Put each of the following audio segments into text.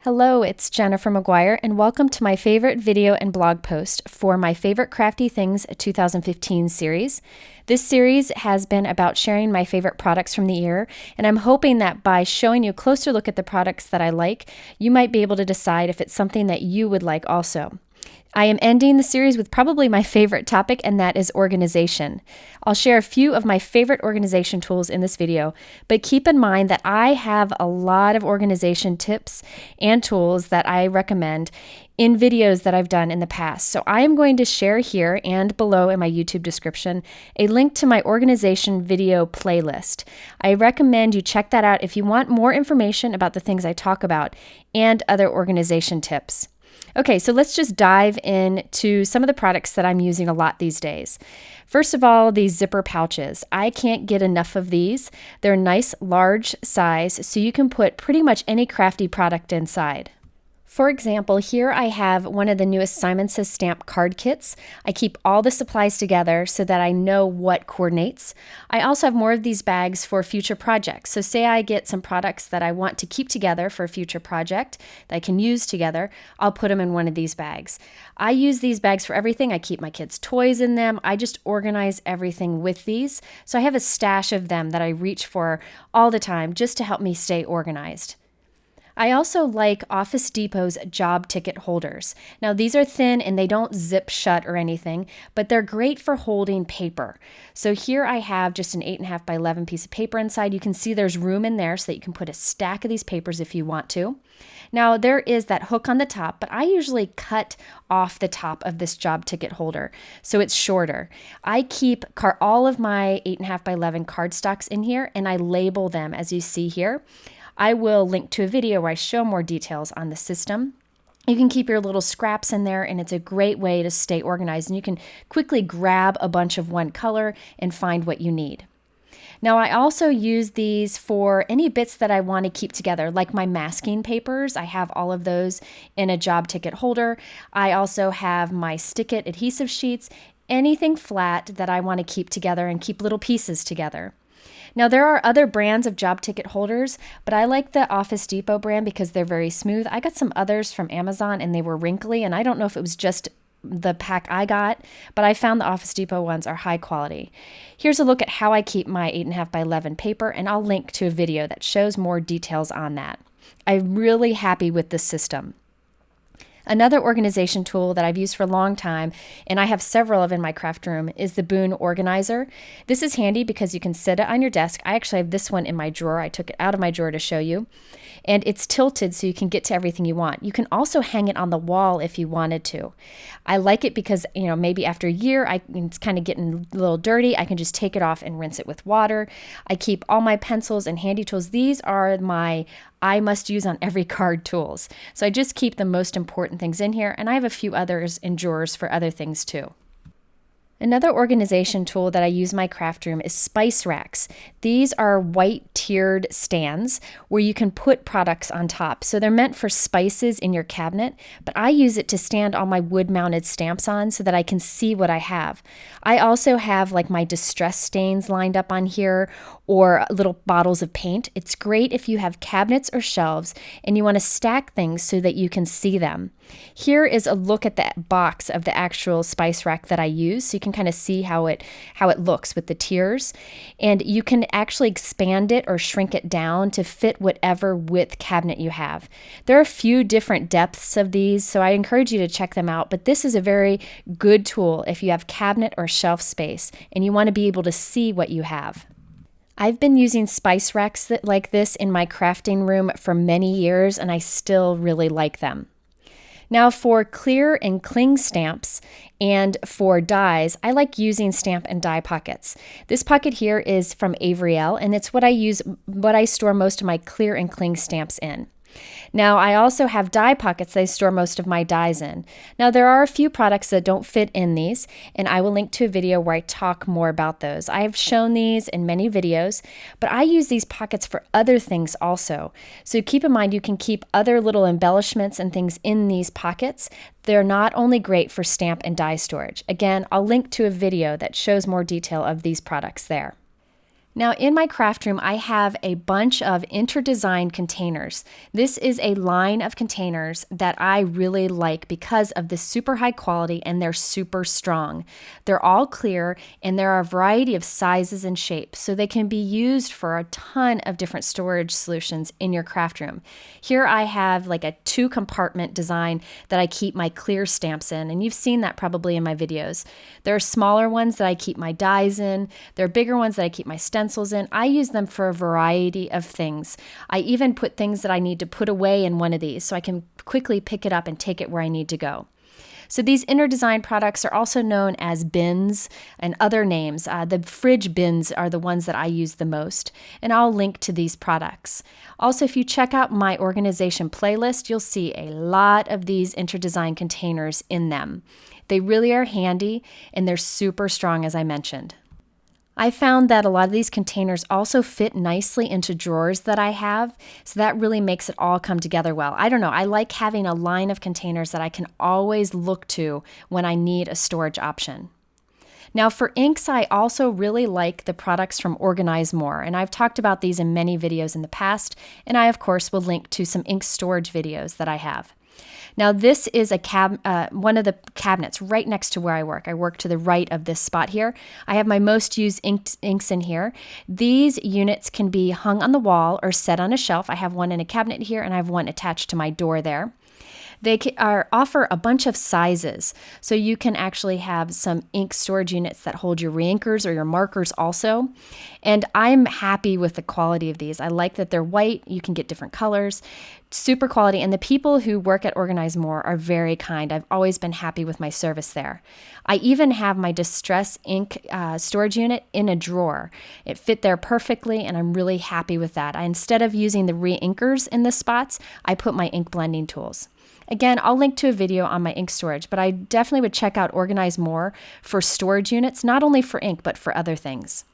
Hello, it's Jennifer McGuire, and welcome to my favorite video and blog post for my Favorite Crafty Things 2015 series. This series has been about sharing my favorite products from the year, and I'm hoping that by showing you a closer look at the products that I like, you might be able to decide if it's something that you would like also. I am ending the series with probably my favorite topic, and that is organization. I'll share a few of my favorite organization tools in this video, but keep in mind that I have a lot of organization tips and tools that I recommend in videos that I've done in the past. So I am going to share here and below in my YouTube description a link to my organization video playlist. I recommend you check that out if you want more information about the things I talk about and other organization tips. Okay, so let's just dive into some of the products that I'm using a lot these days. First of all, these zipper pouches. I can't get enough of these. They're a nice large size, so you can put pretty much any crafty product inside. For example, here I have one of the newest Simon Says stamp card kits. I keep all the supplies together so that I know what coordinates. I also have more of these bags for future projects. So say I get some products that I want to keep together for a future project that I can use together, I'll put them in one of these bags. I use these bags for everything. I keep my kids' toys in them. I just organize everything with these. So I have a stash of them that I reach for all the time just to help me stay organized. I also like Office Depot's job ticket holders. Now these are thin and they don't zip shut or anything, but they're great for holding paper. So here I have just an 8.5 by 11 piece of paper inside. You can see there's room in there so that you can put a stack of these papers if you want to. Now there is that hook on the top, but I usually cut off the top of this job ticket holder so it's shorter. I keep all of my 8.5 by 11 cardstocks in here and I label them as you see here. I will link to a video where I show more details on the system. You can keep your little scraps in there and it's a great way to stay organized, and you can quickly grab a bunch of one color and find what you need. Now I also use these for any bits that I want to keep together, like my masking papers. I have all of those in a job ticket holder. I also have my Stick It adhesive sheets, anything flat that I want to keep together and keep little pieces together. Now there are other brands of job ticket holders, but I like the Office Depot brand because they're very smooth. I got some others from Amazon and they were wrinkly, and I don't know if it was just the pack I got, but I found the Office Depot ones are high quality. Here's a look at how I keep my 8.5 by 11 paper, and I'll link to a video that shows more details on that. I'm really happy with this system. Another organization tool that I've used for a long time, and I have several of in my craft room, is the Boon Organizer. This is handy because you can set it on your desk. I actually have this one in my drawer. I took it out of my drawer to show you. And it's tilted so you can get to everything you want. You can also hang it on the wall if you wanted to. I like it because, maybe after a year, it's kind of getting a little dirty. I can just take it off and rinse it with water. I keep all my pencils and handy tools. These are my I must use on every card tools. So I just keep the most important things in here, and I have a few others in drawers for other things too. Another organization tool that I use in my craft room is spice racks. These are white tiered stands where you can put products on top. So they're meant for spices in your cabinet, but I use it to stand all my wood-mounted stamps on so that I can see what I have. I also have like my distress stains lined up on here or little bottles of paint. It's great if you have cabinets or shelves and you want to stack things so that you can see them. Here is a look at the box of the actual spice rack that I use, so you can kind of see how it looks with the tiers. And you can actually expand it or shrink it down to fit whatever width cabinet you have. There are a few different depths of these, so I encourage you to check them out, but this is a very good tool if you have cabinet or shelf space and you want to be able to see what you have. I've been using spice racks like this in my crafting room for many years, and I still really like them. Now for clear and cling stamps and for dies, I like using stamp and die pockets. This pocket here is from Avriel, and it's what I store most of my clear and cling stamps in. Now I also have die pockets that I store most of my dies in. Now there are a few products that don't fit in these, and I will link to a video where I talk more about those. I have shown these in many videos, but I use these pockets for other things also. So keep in mind you can keep other little embellishments and things in these pockets. They're not only great for stamp and die storage. Again, I'll link to a video that shows more detail of these products there. Now in my craft room, I have a bunch of Interdesign containers. This is a line of containers that I really like because of the super high quality and they're super strong. They're all clear and there are a variety of sizes and shapes, so they can be used for a ton of different storage solutions in your craft room. Here I have like a 2-compartment design that I keep my clear stamps in, and you've seen that probably in my videos. There are smaller ones that I keep my dies in. There are bigger ones that I keep my stencils in. I use them for a variety of things. I even put things that I need to put away in one of these so I can quickly pick it up and take it where I need to go. So these Interdesign products are also known as bins and other names. The fridge bins are the ones that I use the most, and I'll link to these products. Also, if you check out my organization playlist, you'll see a lot of these Interdesign containers in them. They really are handy and they're super strong, as I mentioned. I found that a lot of these containers also fit nicely into drawers that I have, so that really makes it all come together well. I don't know, I like having a line of containers that I can always look to when I need a storage option. Now for inks, I also really like the products from Organize More, and I've talked about these in many videos in the past, and I of course will link to some ink storage videos that I have. Now this is one of the cabinets right next to where I work. I work to the right of this spot here. I have my most used inks in here. These units can be hung on the wall or set on a shelf. I have one in a cabinet here and I have one attached to my door there. They offer a bunch of sizes, so you can actually have some ink storage units that hold your reinkers or your markers also. And I'm happy with the quality of these. I like that they're white, you can get different colors, super quality, and the people who work at Organize More are very kind. I've always been happy with my service there. I even have my distress ink storage unit in a drawer. It fit there perfectly, and I'm really happy with that. Instead of using the reinkers in the spots, I put my ink blending tools. Again, I'll link to a video on my ink storage, but I definitely would check out Organize More for storage units, not only for ink, but for other things.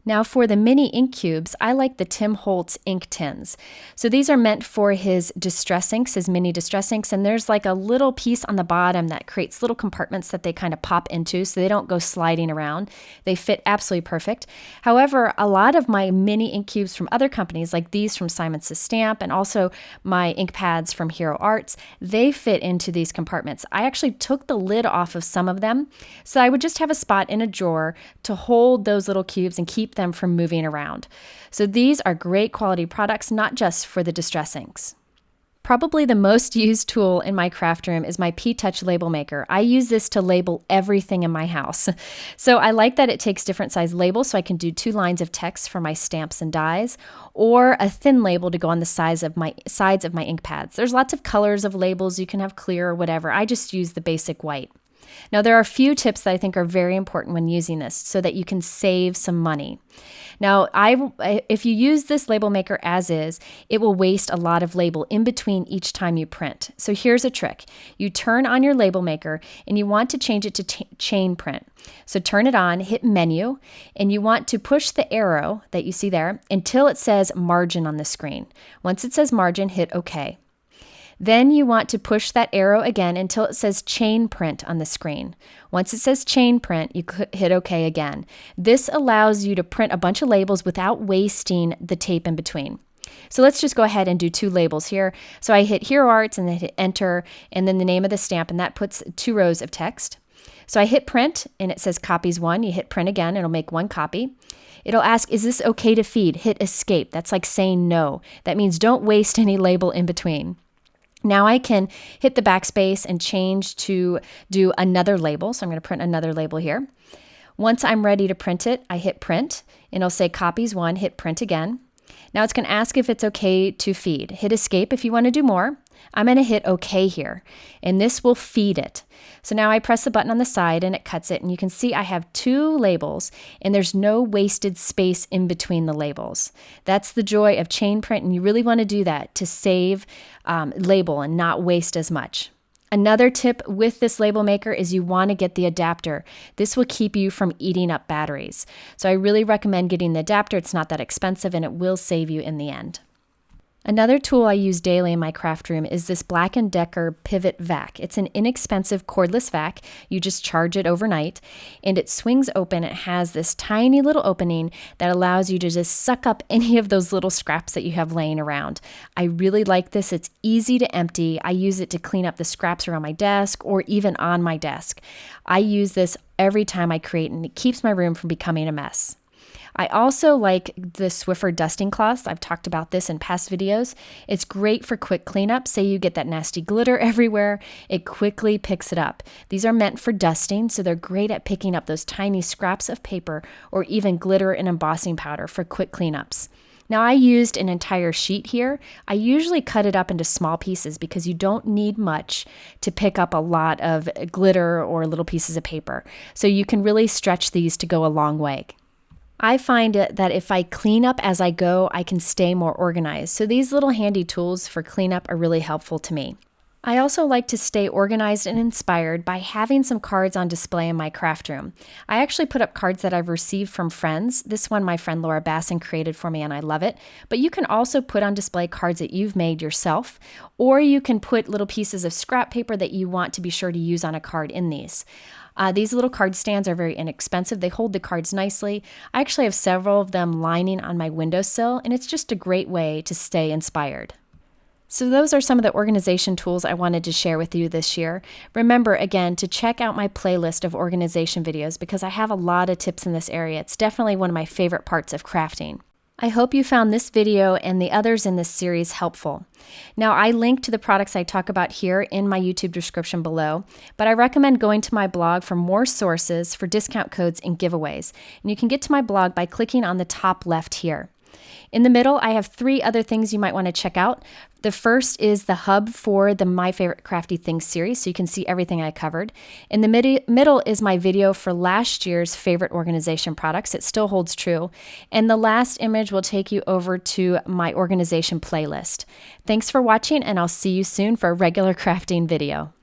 Now for the mini ink cubes, I like the Holtz Ink Tins. So these are meant for his distress inks, his mini distress inks, and there's like a little piece on the bottom that creates little compartments that they kind of pop into so they don't go sliding around. They fit absolutely perfect. However, a lot of my mini ink cubes from other companies, like these from Simon Says Stamp and also my ink pads from Hero Arts, they fit into these compartments. I actually took the lid off of some of them, so I would just have a spot in a drawer to hold those little cubes and keep them from moving around. So these are great quality products, not just for the distress inks. Probably the most used tool in my craft room is my P-Touch label maker. I use this to label everything in my house. So I like that it takes different size labels, so I can do 2 lines of text for my stamps and dies, or a thin label to go on the sides of my ink pads. There's lots of colors of labels. You can have clear or whatever. I just use the basic white. Now, there are a few tips that I think are very important when using this so that you can save some money. Now, if you use this label maker as is, it will waste a lot of label in between each time you print. So here's a trick. You turn on your label maker and you want to change it to chain print. So turn it on, hit menu, and you want to push the arrow that you see there until it says margin on the screen. Once it says margin, hit OK. Then you want to push that arrow again until it says chain print on the screen. Once it says chain print, you hit OK again. This allows you to print a bunch of labels without wasting the tape in between. So let's just go ahead and do 2 labels here. So I hit Hero Arts and then hit enter and then the name of the stamp, and that puts 2 rows of text. So I hit print and it says copies 1. You hit print again, it'll make 1 copy. It'll ask, is this okay to feed? Hit escape. That's like saying no. That means don't waste any label in between. Now I can hit the backspace and change to do another label. So I'm going to print another label here. Once I'm ready to print it, I hit print and it'll say copies 1, hit print again. Now it's going to ask if it's okay to feed. Hit escape if you want to do more. I'm going to hit OK here, and this will feed it. So now I press the button on the side and it cuts it, and you can see I have 2 labels and there's no wasted space in between the labels. That's the joy of chain print, and you really want to do that to save label and not waste as much. Another tip with this label maker is you want to get the adapter. This will keep you from eating up batteries. So I really recommend getting the adapter. It's not that expensive and it will save you in the end. Another tool I use daily in my craft room is this Black & Decker Pivot Vac. It's an inexpensive cordless vac. You just charge it overnight and it swings open. It has this tiny little opening that allows you to just suck up any of those little scraps that you have laying around. I really like this. It's easy to empty. I use it to clean up the scraps around my desk or even on my desk. I use this every time I create and it keeps my room from becoming a mess. I also like the Swiffer dusting cloths. I've talked about this in past videos. It's great for quick cleanup. Say you get that nasty glitter everywhere, it quickly picks it up. These are meant for dusting, so they're great at picking up those tiny scraps of paper or even glitter and embossing powder for quick cleanups. Now I used an entire sheet here. I usually cut it up into small pieces because you don't need much to pick up a lot of glitter or little pieces of paper. So you can really stretch these to go a long way. I find that if I clean up as I go, I can stay more organized. So these little handy tools for cleanup are really helpful to me. I also like to stay organized and inspired by having some cards on display in my craft room. I actually put up cards that I've received from friends. This one my friend Laura Basson created for me and I love it. But you can also put on display cards that you've made yourself, or you can put little pieces of scrap paper that you want to be sure to use on a card in these. These little card stands are very inexpensive. They hold the cards nicely. I actually have several of them lining on my windowsill, and it's just a great way to stay inspired. So those are some of the organization tools I wanted to share with you this year. Remember, again, to check out my playlist of organization videos because I have a lot of tips in this area. It's definitely one of my favorite parts of crafting. I hope you found this video and the others in this series helpful. Now, I link to the products I talk about here in my YouTube description below, but I recommend going to my blog for more sources for discount codes and giveaways. And you can get to my blog by clicking on the top left here. In the middle, I have 3 other things you might want to check out. The first is the hub for the My Favorite Crafty Things series, so you can see everything I covered. In the middle is my video for last year's favorite organization products. It still holds true. And the last image will take you over to my organization playlist. Thanks for watching, and I'll see you soon for a regular crafting video.